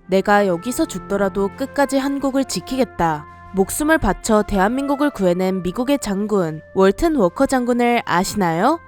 내가 여기서 죽더라도 끝까지 한국을 지키겠다. 목숨을 바쳐 대한민국을 구해낸 미국의 장군, 월튼 워커 장군을 아시나요?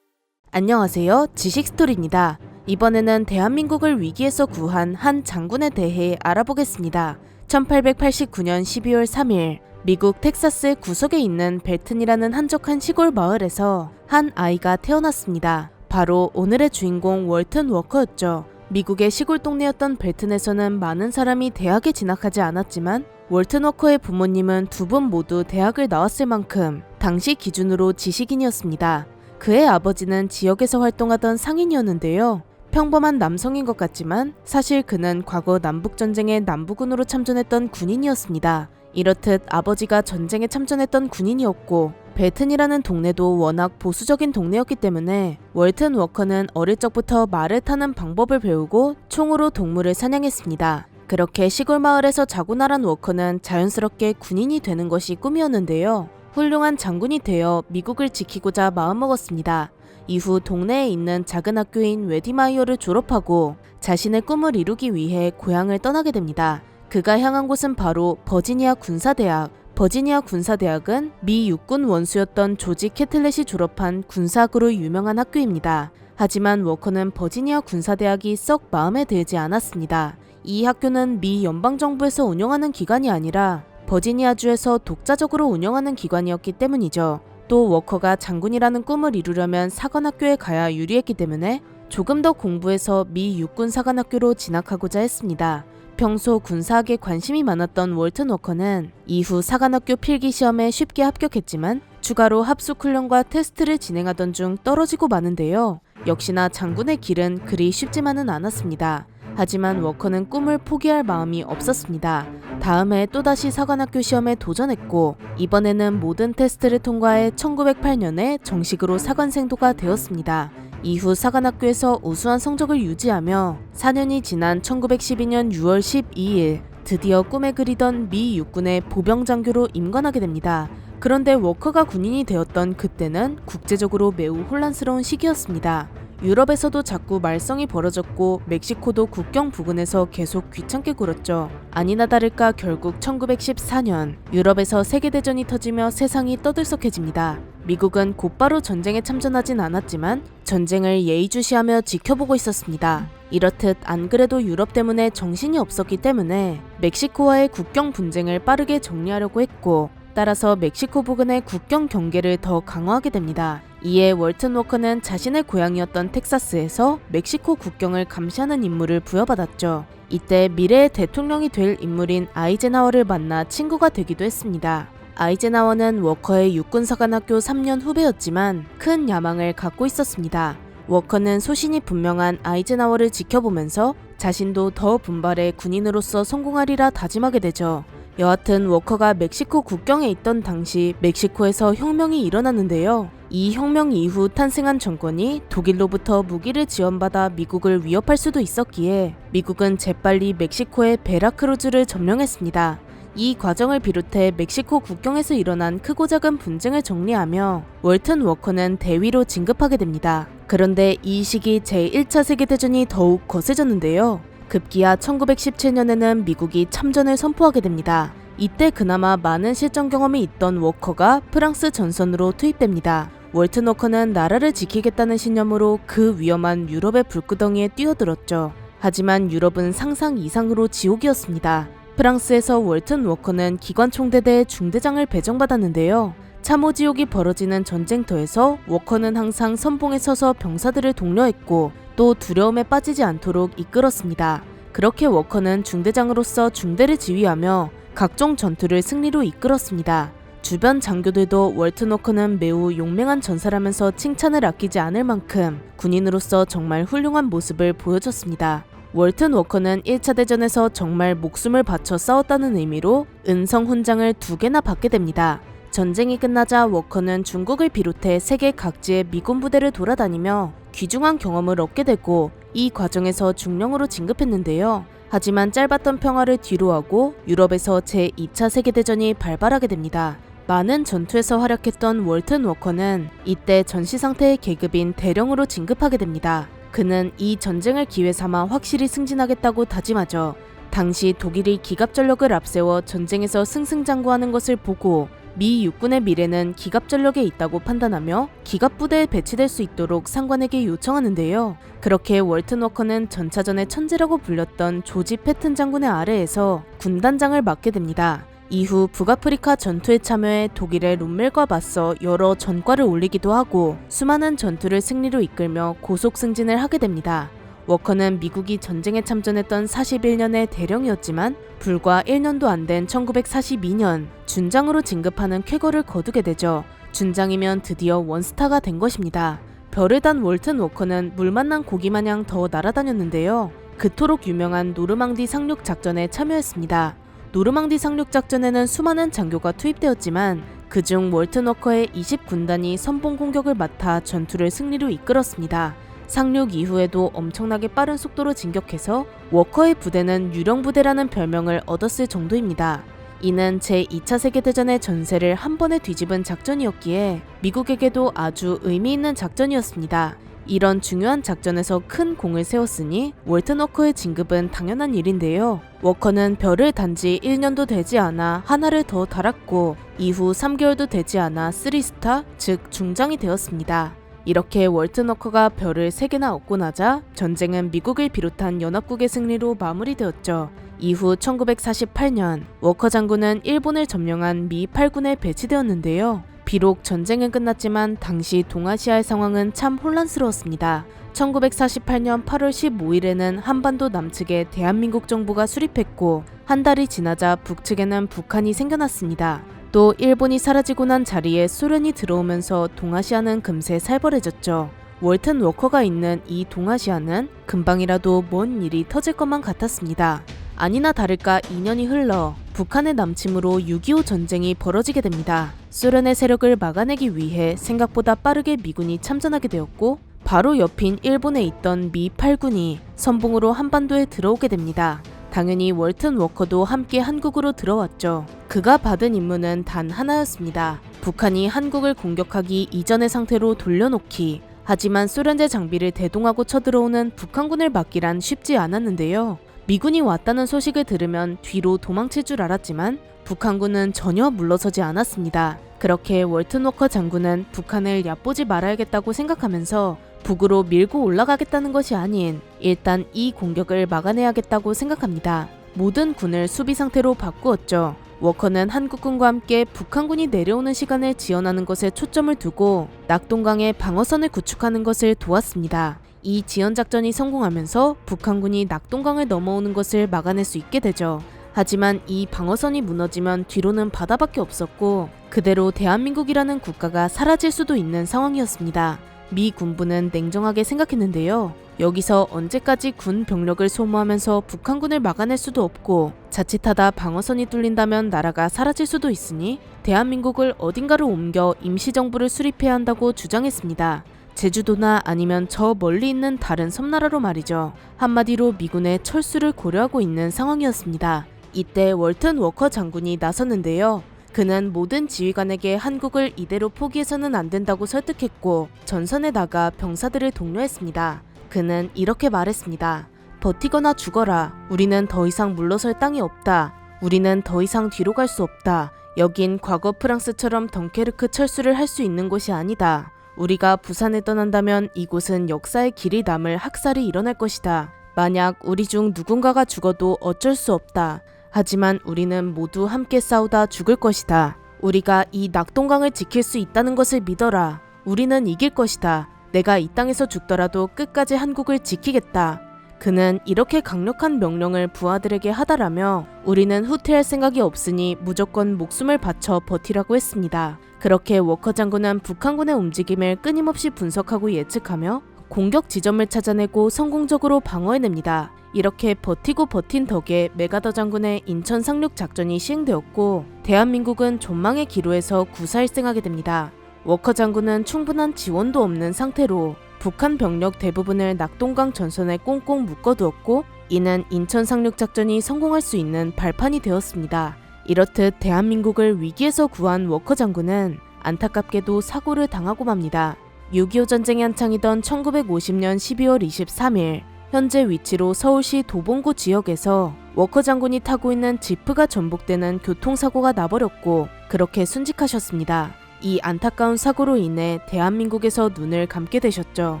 안녕하세요. 지식스토리입니다. 이번에는 대한민국을 위기에서 구한 한 장군에 대해 알아보겠습니다. 1889년 12월 3일 미국 텍사스의 구석에 있는 벨튼이라는 한적한 시골 마을에서 한 아이가 태어났습니다. 바로 오늘의 주인공 월튼 워커였죠. 미국의 시골 동네였던 벨튼에서는 많은 사람이 대학에 진학하지 않았지만 월튼 워커의 부모님은 두 분 모두 대학을 나왔을 만큼 당시 기준으로 지식인이었습니다. 그의 아버지는 지역에서 활동하던 상인이었는데요. 평범한 남성인 것 같지만 사실 그는 과거 남북전쟁에 남부군으로 참전했던 군인이었습니다. 이렇듯 아버지가 전쟁에 참전했던 군인이었고 벨튼이라는 동네도 워낙 보수적인 동네였기 때문에 월튼 워커는 어릴 적부터 말을 타는 방법을 배우고 총으로 동물을 사냥했습니다. 그렇게 시골 마을에서 자고 나란 워커는 자연스럽게 군인이 되는 것이 꿈이었는데요. 훌륭한 장군이 되어 미국을 지키고자 마음먹었습니다. 이후 동네에 있는 작은 학교인 웨디마이어를 졸업하고 자신의 꿈을 이루기 위해 고향을 떠나게 됩니다. 그가 향한 곳은 바로 버지니아 군사대학. 버지니아 군사대학은 미 육군 원수였던 조지 캐틀렛이 졸업한 군사학으로 유명한 학교입니다. 하지만 워커는 버지니아 군사대학이 썩 마음에 들지 않았습니다. 이 학교는 미 연방정부에서 운영하는 기관이 아니라 버지니아주에서 독자적으로 운영하는 기관이었기 때문이죠. 또 워커가 장군이라는 꿈을 이루려면 사관학교에 가야 유리했기 때문에 조금 더 공부해서 미 육군 사관학교로 진학하고자 했습니다. 평소 군사학에 관심이 많았던 월튼 워커는 이후 사관학교 필기시험에 쉽게 합격했지만 추가로 합숙훈련과 테스트를 진행하던 중 떨어지고 마는데요. 역시나 장군의 길은 그리 쉽지만은 않았습니다. 하지만 워커는 꿈을 포기할 마음이 없었습니다. 다음해 또다시 사관학교 시험에 도전했고 이번에는 모든 테스트를 통과해 1908년에 정식으로 사관생도가 되었습니다. 이후 사관학교에서 우수한 성적을 유지하며 4년이 지난 1912년 6월 12일 드디어 꿈에 그리던 미 육군의 보병장교로 임관하게 됩니다. 그런데 워커가 군인이 되었던 그때는 국제적으로 매우 혼란스러운 시기였습니다. 유럽에서도 자꾸 말썽이 벌어졌고 멕시코도 국경 부근에서 계속 귀찮게 굴었죠. 아니나 다를까 결국 1914년 유럽에서 세계대전이 터지며 세상이 떠들썩해집니다. 미국은 곧바로 전쟁에 참전하진 않았지만 전쟁을 예의주시하며 지켜보고 있었습니다. 이렇듯 안 그래도 유럽 때문에 정신이 없었기 때문에 멕시코와의 국경 분쟁을 빠르게 정리하려고 했고 따라서 멕시코 부근의 국경 경계를 더 강화하게 됩니다. 이에 월튼 워커는 자신의 고향이었던 텍사스에서 멕시코 국경을 감시하는 임무를 부여받았죠. 이때 미래의 대통령이 될 인물인 아이젠하워를 만나 친구가 되기도 했습니다. 아이젠하워는 워커의 육군사관학교 3년 후배였지만 큰 야망을 갖고 있었습니다. 워커는 소신이 분명한 아이젠하워를 지켜보면서 자신도 더 분발해 군인으로서 성공하리라 다짐하게 되죠. 여하튼 워커가 멕시코 국경에 있던 당시 멕시코에서 혁명이 일어났는데요. 이 혁명 이후 탄생한 정권이 독일로부터 무기를 지원받아 미국을 위협할 수도 있었기에 미국은 재빨리 멕시코의 베라크루즈를 점령했습니다. 이 과정을 비롯해 멕시코 국경에서 일어난 크고 작은 분쟁을 정리하며 월튼 워커는 대위로 진급하게 됩니다. 그런데 이 시기 제1차 세계대전이 더욱 거세졌는데요. 급기야 1917년에는 미국이 참전을 선포하게 됩니다. 이때 그나마 많은 실전 경험이 있던 워커가 프랑스 전선으로 투입됩니다. 월튼 워커는 나라를 지키겠다는 신념으로 그 위험한 유럽의 불구덩이에 뛰어들었죠. 하지만 유럽은 상상 이상으로 지옥이었습니다. 프랑스에서 월튼 워커는 기관총대대의 중대장을 배정받았는데요. 참호지옥이 벌어지는 전쟁터에서 워커는 항상 선봉에 서서 병사들을 독려했고 또 두려움에 빠지지 않도록 이끌었습니다. 그렇게 워커는 중대장으로서 중대를 지휘하며 각종 전투를 승리로 이끌었습니다. 주변 장교들도 월튼 워커는 매우 용맹한 전사라면서 칭찬을 아끼지 않을 만큼 군인으로서 정말 훌륭한 모습을 보여줬습니다. 월튼 워커는 1차 대전에서 정말 목숨을 바쳐 싸웠다는 의미로 은성 훈장을 2개나 받게 됩니다. 전쟁이 끝나자 워커는 중국을 비롯해 세계 각지의 미군 부대를 돌아다니며 귀중한 경험을 얻게 되고 이 과정에서 중령으로 진급했는데요. 하지만 짧았던 평화를 뒤로하고 유럽에서 제2차 세계대전이 발발하게 됩니다. 많은 전투에서 활약했던 월튼 워커는 이때 전시 상태의 계급인 대령으로 진급하게 됩니다. 그는 이 전쟁을 기회 삼아 확실히 승진하겠다고 다짐하죠. 당시 독일이 기갑전력을 앞세워 전쟁에서 승승장구하는 것을 보고 미 육군의 미래는 기갑전력에 있다고 판단하며 기갑부대에 배치될 수 있도록 상관에게 요청하는데요. 그렇게 월튼 워커는 전차전의 천재라고 불렸던 조지 패튼 장군의 아래에서 군단장을 맡게 됩니다. 이후 북아프리카 전투에 참여해 독일의 롬멜과 맞서 여러 전과를 올리기도 하고 수많은 전투를 승리로 이끌며 고속 승진을 하게 됩니다. 워커는 미국이 전쟁에 참전했던 41년의 대령이었지만 불과 1년도 안 된 1942년 준장으로 진급하는 쾌거를 거두게 되죠. 준장이면 드디어 원스타가 된 것입니다. 별을 단 월튼 워커는 물 만난 고기 마냥 더 날아다녔는데요. 그토록 유명한 노르망디 상륙 작전에 참여했습니다. 노르망디 상륙 작전에는 수많은 장교가 투입되었지만 그중 월튼 워커의 20군단이 선봉 공격을 맡아 전투를 승리로 이끌었습니다. 상륙 이후에도 엄청나게 빠른 속도로 진격해서 워커의 부대는 유령부대라는 별명을 얻었을 정도입니다. 이는 제2차 세계대전의 전세를 한 번에 뒤집은 작전이었기에 미국에게도 아주 의미 있는 작전이었습니다. 이런 중요한 작전에서 큰 공을 세웠으니 월튼 워커의 진급은 당연한 일인데요. 워커는 별을 단지 1년도 되지 않아 하나를 더 달았고 이후 3개월도 되지 않아 3스타, 즉 중장이 되었습니다. 이렇게 월튼 워커가 별을 3개나 얻고 나자 전쟁은 미국을 비롯한 연합국의 승리로 마무리되었죠. 이후 1948년 워커 장군은 일본을 점령한 미 8군에 배치되었는데요. 비록 전쟁은 끝났지만 당시 동아시아의 상황은 참 혼란스러웠습니다. 1948년 8월 15일에는 한반도 남측에 대한민국 정부가 수립했고 한 달이 지나자 북측에는 북한이 생겨났습니다. 또 일본이 사라지고 난 자리에 소련이 들어오면서 동아시아는 금세 살벌해졌죠. 월튼 워커가 있는 이 동아시아는 금방이라도 뭔 일이 터질 것만 같았습니다. 아니나 다를까 2년이 흘러 북한의 남침으로 6.25 전쟁이 벌어지게 됩니다. 소련의 세력을 막아내기 위해 생각보다 빠르게 미군이 참전하게 되었고 바로 옆인 일본에 있던 미 8군이 선봉으로 한반도에 들어오게 됩니다. 당연히 월튼 워커도 함께 한국으로 들어왔죠. 그가 받은 임무는 단 하나였습니다. 북한이 한국을 공격하기 이전의 상태로 돌려놓기. 하지만 소련제 장비를 대동하고 쳐들어오는 북한군을 막기란 쉽지 않았는데요. 미군이 왔다는 소식을 들으면 뒤로 도망칠 줄 알았지만 북한군은 전혀 물러서지 않았습니다. 그렇게 월튼 워커 장군은 북한을 얕보지 말아야겠다고 생각하면서 북으로 밀고 올라가겠다는 것이 아닌 일단 이 공격을 막아내야겠다고 생각합니다. 모든 군을 수비 상태로 바꾸었죠. 워커는 한국군과 함께 북한군이 내려오는 시간을 지연하는 것에 초점을 두고 낙동강에 방어선을 구축하는 것을 도왔습니다. 이 지연작전이 성공하면서 북한군이 낙동강을 넘어오는 것을 막아낼 수 있게 되죠. 하지만 이 방어선이 무너지면 뒤로는 바다밖에 없었고 그대로 대한민국이라는 국가가 사라질 수도 있는 상황이었습니다. 미 군부는 냉정하게 생각했는데요. 여기서 언제까지 군 병력을 소모하면서 북한군을 막아낼 수도 없고 자칫하다 방어선이 뚫린다면 나라가 사라질 수도 있으니 대한민국을 어딘가로 옮겨 임시정부를 수립해야 한다고 주장했습니다. 제주도나 아니면 저 멀리 있는 다른 섬나라로 말이죠. 한마디로 미군의 철수를 고려하고 있는 상황이었습니다. 이때 월튼 워커 장군이 나섰는데요. 그는 모든 지휘관에게 한국을 이대로 포기해서는 안 된다고 설득했고 전선에 나가 병사들을 독려했습니다. 그는 이렇게 말했습니다. 버티거나 죽어라. 우리는 더 이상 물러설 땅이 없다. 우리는 더 이상 뒤로 갈 수 없다. 여긴 과거 프랑스처럼 덩케르크 철수를 할 수 있는 곳이 아니다. 우리가 부산을 떠난다면 이곳은 역사의 길이 남을 학살이 일어날 것이다. 만약 우리 중 누군가가 죽어도 어쩔 수 없다. 하지만 우리는 모두 함께 싸우다 죽을 것이다. 우리가 이 낙동강을 지킬 수 있다는 것을 믿어라. 우리는 이길 것이다. 내가 이 땅에서 죽더라도 끝까지 한국을 지키겠다. 그는 이렇게 강력한 명령을 부하들에게 하다라며 우리는 후퇴할 생각이 없으니 무조건 목숨을 바쳐 버티라고 했습니다. 그렇게 워커 장군은 북한군의 움직임을 끊임없이 분석하고 예측하며 공격 지점을 찾아내고 성공적으로 방어해냅니다. 이렇게 버티고 버틴 덕에 메가더 장군의 인천 상륙 작전이 시행되었고 대한민국은 존망의 기로에서 구사일생하게 됩니다. 워커 장군은 충분한 지원도 없는 상태로 북한 병력 대부분을 낙동강 전선에 꽁꽁 묶어두었고 이는 인천 상륙 작전이 성공할 수 있는 발판이 되었습니다. 이렇듯 대한민국을 위기에서 구한 워커 장군은 안타깝게도 사고를 당하고 맙니다. 6.25 전쟁이 한창이던 1950년 12월 23일 현재 위치로 서울시 도봉구 지역에서 워커 장군이 타고 있는 지프가 전복되는 교통사고가 나버렸고 그렇게 순직하셨습니다. 이 안타까운 사고로 인해 대한민국에서 눈을 감게 되셨죠.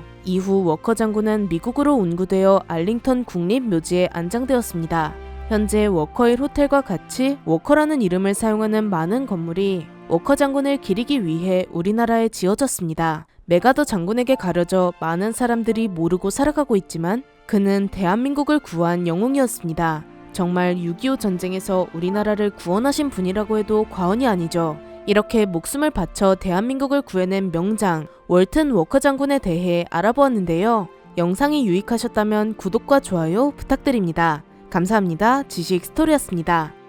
이후 워커 장군은 미국으로 운구되어 알링턴 국립묘지에 안장되었습니다. 현재 워커힐 호텔과 같이 워커라는 이름을 사용하는 많은 건물이 워커 장군을 기리기 위해 우리나라에 지어졌습니다. 메가더 장군에게 가려져 많은 사람들이 모르고 살아가고 있지만 그는 대한민국을 구한 영웅이었습니다. 정말 6.25 전쟁에서 우리나라를 구원하신 분이라고 해도 과언이 아니죠. 이렇게 목숨을 바쳐 대한민국을 구해낸 명장 월튼 워커 장군에 대해 알아보았는데요. 영상이 유익하셨다면 구독과 좋아요 부탁드립니다. 감사합니다. 지식 스토리였습니다.